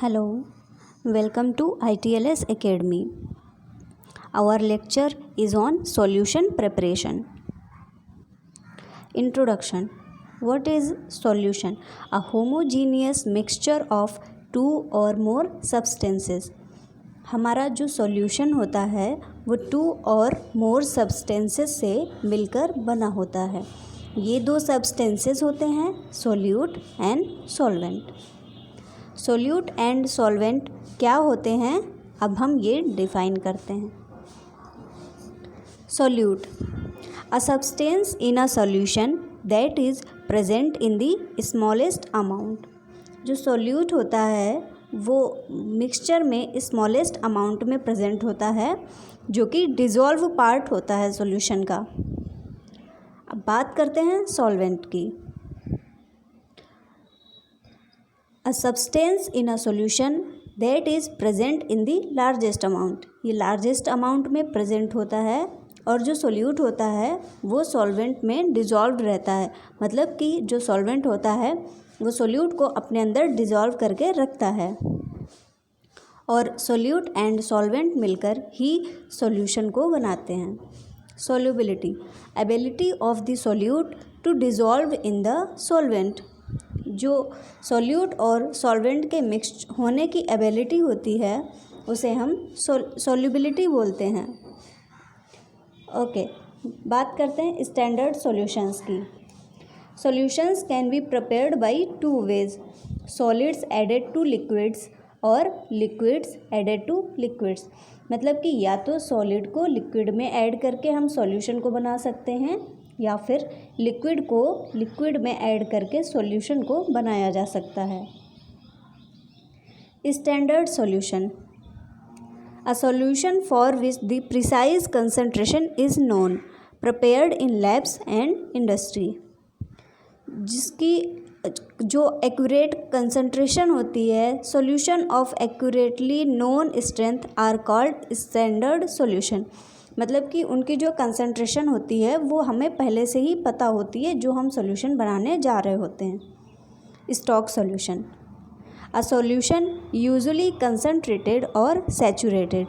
Hello, welcome to ITLS Academy. Our lecture is on solution preparation. Introduction. What is solution? A homogeneous mixture of two or more substances. हमारा जो solution होता है वो to और मोर substances से मिलकर बना होता है। ये दो सब्सटेंसेस होते हैं solute and solvent. Solute and solvent क्या होते हैं, अब हम ये डिफाइन करते हैं। Solute, a substance in a solution that is present in the smallest amount. जो सोल्यूट होता है वो मिक्सचर में स्मॉलेस्ट अमाउंट में प्रेजेंट होता है, जो कि डिज़ोल्व पार्ट होता है सॉल्यूशन का। अब बात करते हैं सॉल्वेंट की। A substance in a solution that is present in the largest amount. ये लार्जेस्ट अमाउंट में प्रेजेंट होता है और जो सोल्यूट होता है वो सॉल्वेंट में डिज़ोल्व रहता है। मतलब कि जो सॉल्वेंट होता है वो सोल्यूट को अपने अंदर डिज़ोल्व करके रखता है और सोल्यूट एंड सॉल्वेंट मिलकर ही सॉल्यूशन को बनाते हैं। Solubility, ability of the solute to dissolve in the solvent. जो सोल्यूट और सॉल्वेंट के मिक्स होने की एबिलिटी होती है उसे हम सॉल्युबिलिटी बोलते हैं। ओके, बात करते हैं स्टैंडर्ड सॉल्यूशंस की। Solutions can be prepared by two ways, solids added to liquids और लिक्विड्स एडेड टू लिक्विड्स। मतलब कि या तो सॉलिड को लिक्विड में ऐड करके हम सॉल्यूशन को बना सकते हैं या फिर लिक्विड को लिक्विड में ऐड करके सॉल्यूशन को बनाया जा सकता है। Standard solution, a solution for which the precise concentration is known, prepared in labs and industry। जिसकी जो एक्यूरेट कंसंट्रेशन होती है, solution of accurately known strength are called standard solution. मतलब कि उनकी जो कंसंट्रेशन होती है वो हमें पहले से ही पता होती है जो हम सॉल्यूशन बनाने जा रहे होते हैं। Stock solution, a solution usually concentrated or saturated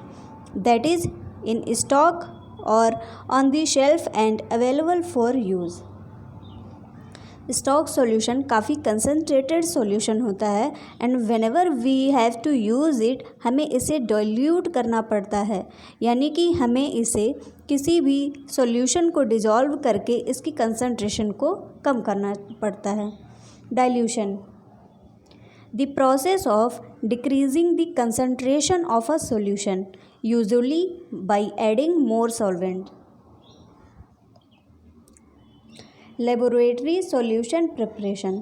that is in stock or on the shelf and available for use। Stock solution काफ़ी कंसनट्रेटेड सॉल्यूशन होता है and whenever we have to use it हमें इसे dilute करना पड़ता है, यानी कि हमें इसे किसी भी सॉल्यूशन को डिज़ोल्व करके इसकी कंसनट्रेशन को कम करना पड़ता है। Dilution, the process of decreasing the concentration of a solution, usually by adding more solvent। Laboratory solution preparation,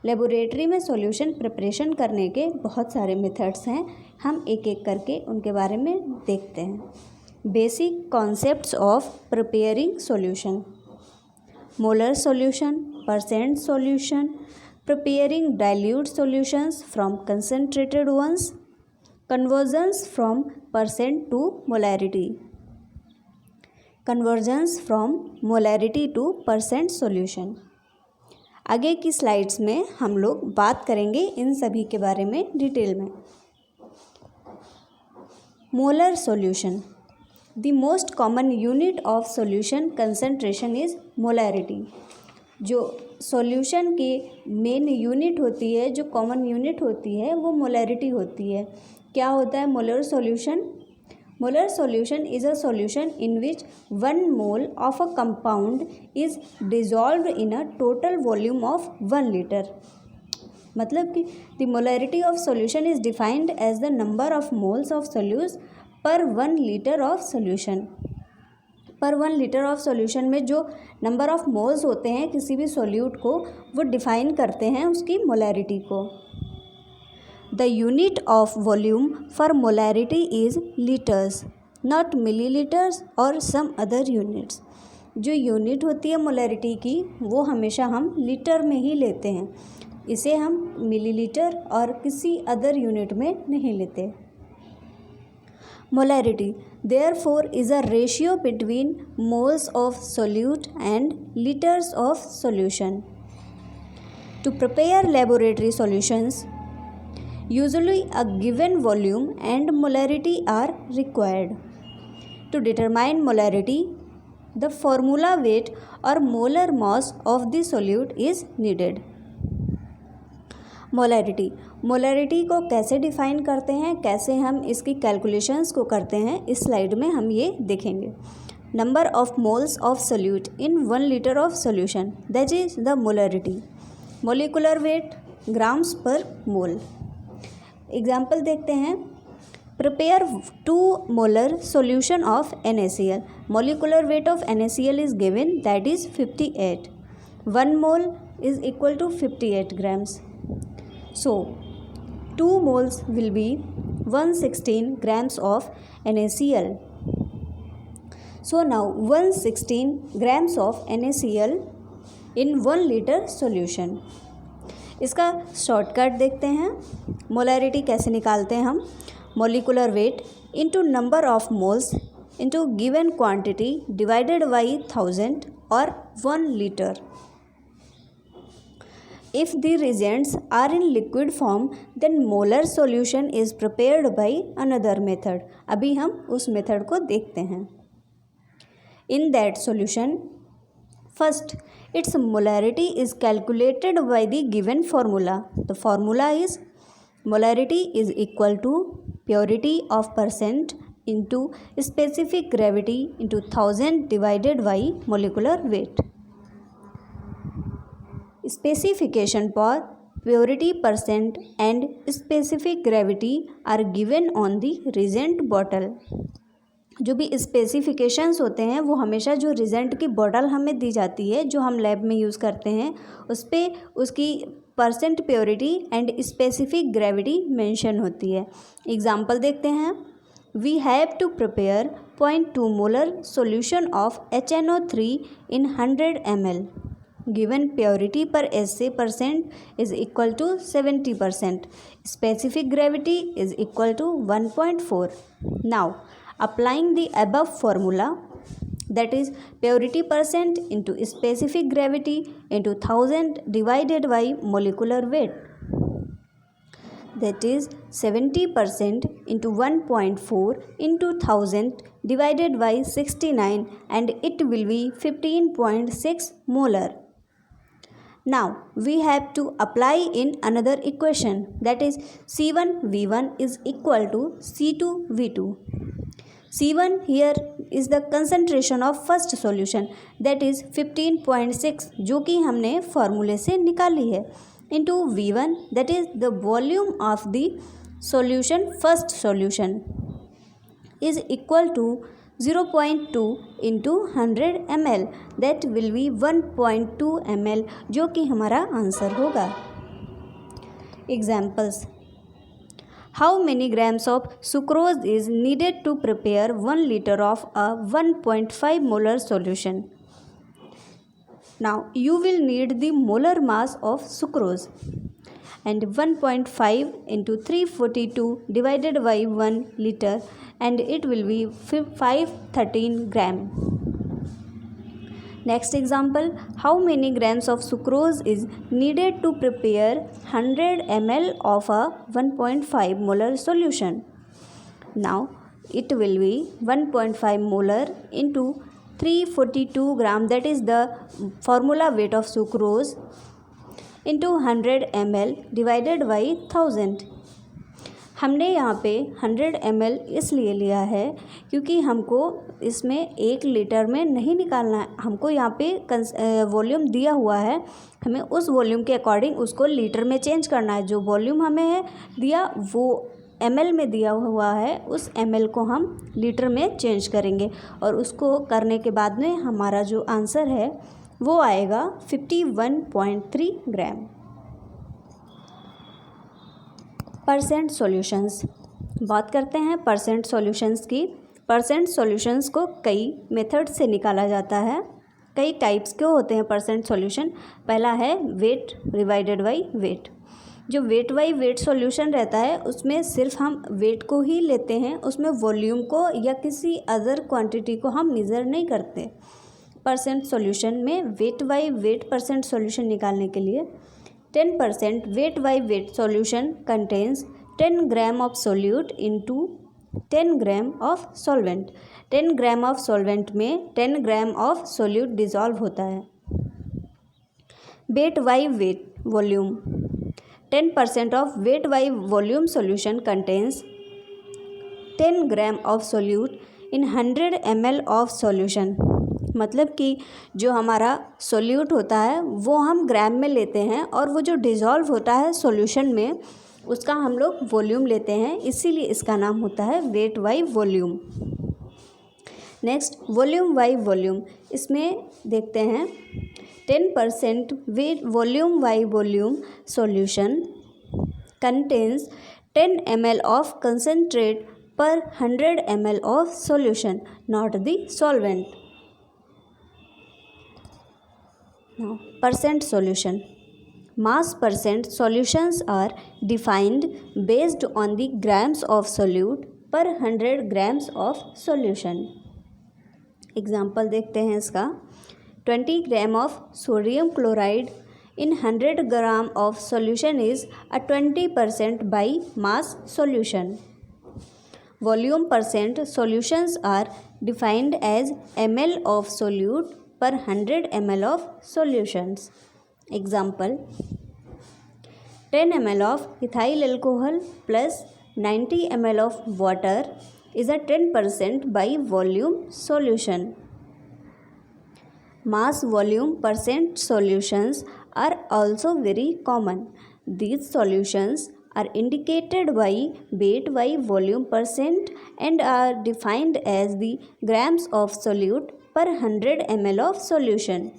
laboratory में सॉल्यूशन प्रिपरेशन करने के बहुत सारे मेथड्स हैं, हम एक एक करके उनके बारे में देखते हैं। Basic concepts of preparing solution, molar solution, percent solution, preparing dilute solutions from concentrated ones, conversions from percent to molarity, conversions from molarity to percent solution। आगे की स्लाइड्स में हम लोग बात करेंगे इन सभी के बारे में डिटेल में। Molar solution, the most common unit of solution concentration is molarity. जो सॉल्यूशन की मेन यूनिट होती है, जो कॉमन यूनिट होती है, वो मोलैरिटी होती है। क्या होता है molar solution? Molar solution is a solution in which 1 mole of a compound is dissolved in a total volume of 1 litre. मतलब कि the molarity of solution is defined as the number of moles of solutes per 1 litre of solution. पर 1 litre of solution में जो number of moles होते हैं किसी भी solute को, वो डिफाइन करते हैं उसकी मोलैरिटी को। The unit of volume for molarity is litres, not millilitres और सम अदर यूनिट्स। जो यूनिट होती है मोलैरिटी की वो हमेशा हम लीटर में ही लेते हैं, इसे हम मिलीलीटर और किसी अदर यूनिट में नहीं लेते। Molarity therefore is a ratio between moles of solute and liters of solution. To prepare laboratory solutions, Usually a given volume and molarity are required. To determine molarity, the formula weight or molar mass of the solute is needed. Molarity को कैसे define करते हैं, कैसे हम इसकी calculations को करते हैं, इस स्लाइड में हम ये देखेंगे. Number of moles of solute in 1 litre of solution, that is the molarity. Molecular weight grams पर मोल. एग्जाम्पल देखते हैं. Prepare 2 molar solution of NaCl. Molecular weight of NaCl is given, that is 58. 1 mole is equal to 58 grams. So 2 moles will be 116 grams of NaCl. So now 116 grams of NaCl in 1 liter solution. इसका shortcut देखते हैं. Molarity कैसे निकालते हैं हम. Molecular weight into number of moles into given quantity divided by 1000 और 1 litre. If the reagents are in liquid form, then molar solution is prepared by another method. अभी हम उस मेथड को देखते हैं. In that solution, first, its molarity is calculated by the given formula. The formula is molarity is equal to purity of percent into specific gravity into 1000 divided by molecular weight. Specification for purity percent and specific gravity are given on the reagent bottle. जो भी specifications होते हैं वो हमेशा जो regent की bottle हमें दी जाती है, जो हम लैब में यूज़ करते हैं, उस पर उसकी percent purity and specific gravity mention होती है. एग्जांपल देखते हैं. We have to prepare 0.2 molar solution of HNO3 in 100 ml. Given purity per SA % is equal to 70%. Specific gravity is equal to 1.4. Now, applying the above formula, that is purity percent into specific gravity into 1000 divided by molecular weight, that is 70% into 1.4 into 1000 divided by 69, and it will be 15.6 molar. Now we have to apply in another equation, that is C1V1 is equal to C2V2. C1 here is the concentration of first solution, that is 15.6 जो कि हमने फॉर्मूले से निकाली है, into V1 that is the volume of the solution, first solution, is equal to 0.2 into 100 ml, that will be 1.2 ml, जो कि हमारा आंसर होगा. Examples. How many grams of sucrose is needed to prepare 1 liter of a 1.5 molar solution? Now you will need the molar mass of sucrose, and 1.5 into 342 divided by 1 liter, and it will be 513 gram. Next example. How many grams of sucrose is needed to prepare 100 ml of a 1.5 molar solution? Now it will be 1.5 molar into 342 gram, that is the formula weight of sucrose, into 100 ml divided by 1000. हमने यहाँ पे 100 ml इसलिए लिया है क्योंकि हमको इसमें 1 litre में नहीं निकालना है. हमको यहाँ पे वॉल्यूम दिया हुआ है, हमें उस वॉल्यूम के अकॉर्डिंग उसको लीटर में चेंज करना है. जो वॉल्यूम हमें है दिया वो ml में दिया हुआ है, उस ml को हम लीटर में चेंज करेंगे और उसको करने के बाद में हमारा जो आंसर है वो आएगा 51.3 ग्राम. Percent solutions. बात करते हैं परसेंट सॉल्यूशंस की. परसेंट सॉल्यूशंस को कई मेथड से निकाला जाता है. कई टाइप्स के होते हैं परसेंट सॉल्यूशन. पहला है वेट डिवाइडेड बाई वेट. जो वेट बाई वेट सॉल्यूशन रहता है उसमें सिर्फ हम वेट को ही लेते हैं, उसमें वॉल्यूम को या किसी अदर क्वांटिटी को हम मेज़र नहीं करते. परसेंट सॉल्यूशन में weight by wait percent solution निकालने के लिए 10% weight by weight solution contains 10 gram of solute into 10 gram of solvent. 10 gram of solvent में 10 ग्राम ऑफ सोल्यूट डिज़ोल्व होता है। Weight by wait volume, 10% of weight by volume solution contains 10 gram of solute in 100 ml of solution. मतलब कि जो हमारा solute होता है वो हम ग्राम में लेते हैं और वो जो डिज़ोल्व होता है सॉल्यूशन में उसका हम लोग वॉल्यूम लेते हैं, इसीलिए इसका नाम होता है weight by volume. Next volume by volume, इसमें देखते हैं 10% weight volume by volume solution contains 10 ml of concentrate per 100 ml of solution, not the solvent. Now, percent solution. Mass percent solutions are defined based on the grams of solute per 100 grams of solution. Example देखते हैं इसका। 20 ग्राम of sodium chloride in 100 gram of solution is a 20% by mass solution. Volume percent solutions are defined as ml of solute per 100 ml of solutions. Example, 10 ml of ethyl alcohol plus 90 ml of water is a 10% by volume solution. Mass volume percent solutions are also very common. These solutions are indicated by weight by volume percent and are defined as the grams of solute per 100 ml of solution.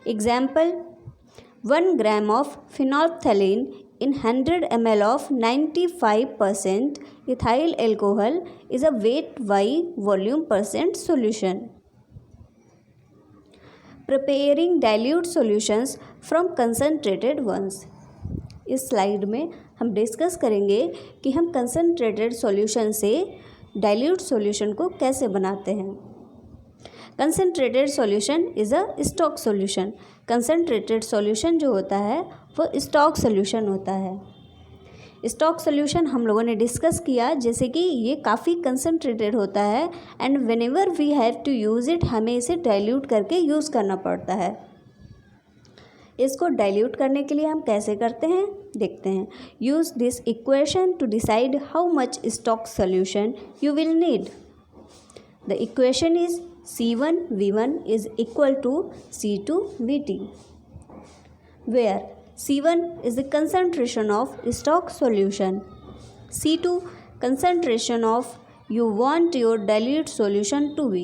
Example, 1 gram of phenolphthalein in 100 ml of 95% ethyl alcohol is a weight by volume percent solution. Preparing dilute solutions from concentrated ones. इस slide में हम discuss करेंगे कि हम concentrated solution से dilute solution को कैसे बनाते हैं। Concentrated solution is a stock solution. Concentrated solution जो होता है वो स्टॉक सॉल्यूशन होता है। स्टॉक सॉल्यूशन हम लोगों ने डिस्कस किया, जैसे कि ये काफ़ी कंसनट्रेटेड होता है and whenever we have to use it, हमें इसे डाइल्यूट करके यूज़ करना पड़ता है। इसको डाइल्यूट करने के लिए हम कैसे करते हैं देखते हैं। Use this equation two decide how much stock solution you will need. The equation is C1V1 is equal to C2V2, where C1 is the concentration of stock solution, C2 concentration of you want your dilute solution to be।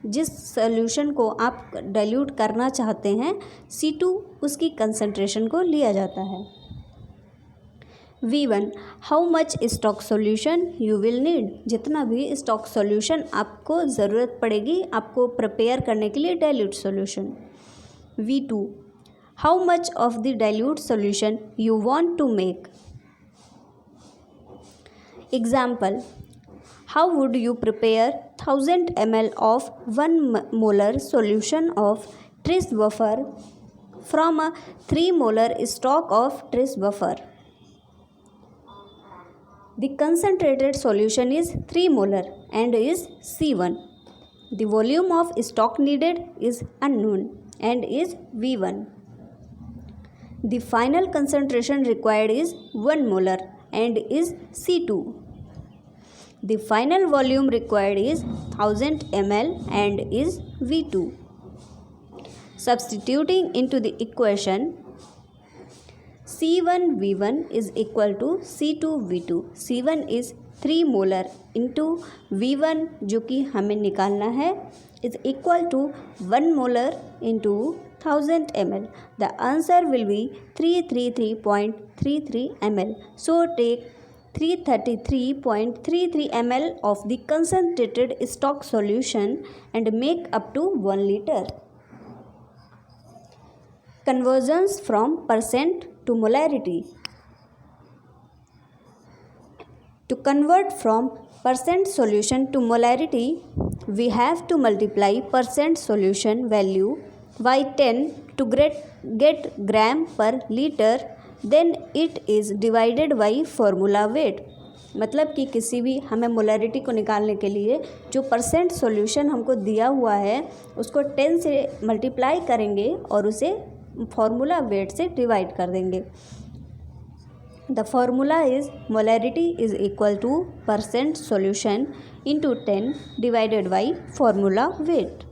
जिस solution को आप dilute करना चाहते हैं C2 उसकी concentration को लिया जाता है। V1 how much stock solution you will need, जितना भी स्टॉक सॉल्यूशन आपको ज़रूरत पड़ेगी आपको प्रिपेयर करने के लिए dilute solution. V2 how much of the dilute solution you want to make. Example, how would you prepare 1000 ml of 1 molar solution of tris buffer from a 3 molar stock of tris buffer? The concentrated solution is 3 molar and is C1. The volume of stock needed is unknown and is V1. The final concentration required is 1 molar and is C2. The final volume required is 1000 ml and is V2. Substituting into the equation, C1V1 is equal to C2V2. C1 is 3 molar into V1 जो कि हमें निकालना है is equal to 1 molar into 1000 ml. The answer will be 333.33 ml. So take 333.33 ml of the concentrated stock solution and make up to 1 liter. Conversions from percent to molarity. To convert from percent solution to molarity, we have to multiply percent solution value by 10 to get gram per liter then it is divided by formula weight. मतलब कि किसी भी हमें molarity को निकालने के लिए जो परसेंट सॉल्यूशन हमको दिया हुआ है उसको 10 से मल्टीप्लाई करेंगे और उसे फार्मूला वेट से डिवाइड कर देंगे। The formula is molarity is equal two percent solution into 10 divided by formula wait.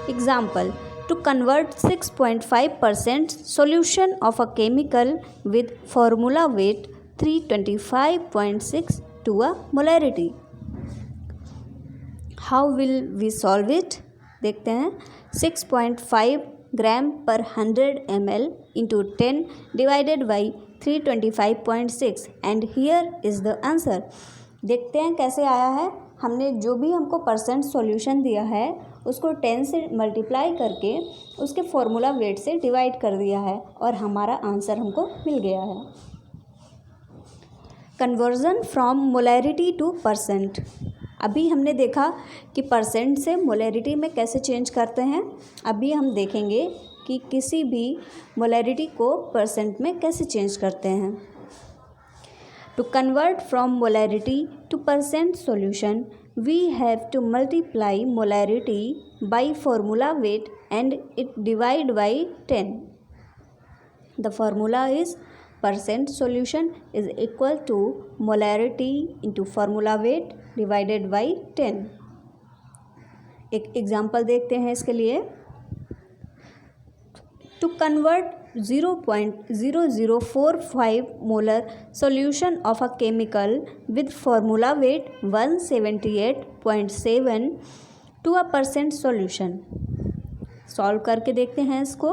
Example, to convert 6.5% solution of a chemical with formula weight 325.6 to a molarity. How will we solve it? देखते हैं। 6.5 ग्राम पर 100 ml into 10 divided by 325.6 and here is the answer। देखते हैं कैसे आया है। हमने जो भी हमको परसेंट सॉल्यूशन दिया है उसको 10 से मल्टीप्लाई करके उसके फॉर्मूला वेट से डिवाइड कर दिया है और हमारा आंसर हमको मिल गया है। Conversion from molarity two percent. अभी हमने देखा कि परसेंट से मोलैरिटी में कैसे चेंज करते हैं। अभी हम देखेंगे कि किसी भी मोलैरिटी को परसेंट में कैसे चेंज करते हैं। To convert from molarity to percent solution, we have to multiply molarity by formula weight and it divide by 10. The formula is percent solution is equal to molarity into formula weight divided by 10. एक example देखते हैं इसके लिए। To convert 0.0045 molar solution of a chemical with formula weight 178.7 to a percent solution। Solve करके देखते हैं इसको।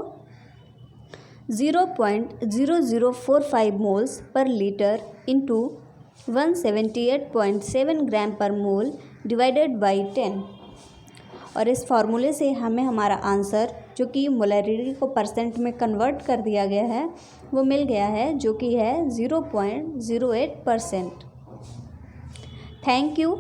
0.0045 moles per litre into 178.7 ग्राम पर मोल डिवाइडेड बाई 10 और इस फार्मूले से हमें हमारा आंसर जो कि मोलैरिटी को परसेंट में कन्वर्ट कर दिया गया है वो मिल गया है, जो कि है 0.08%। Thank you.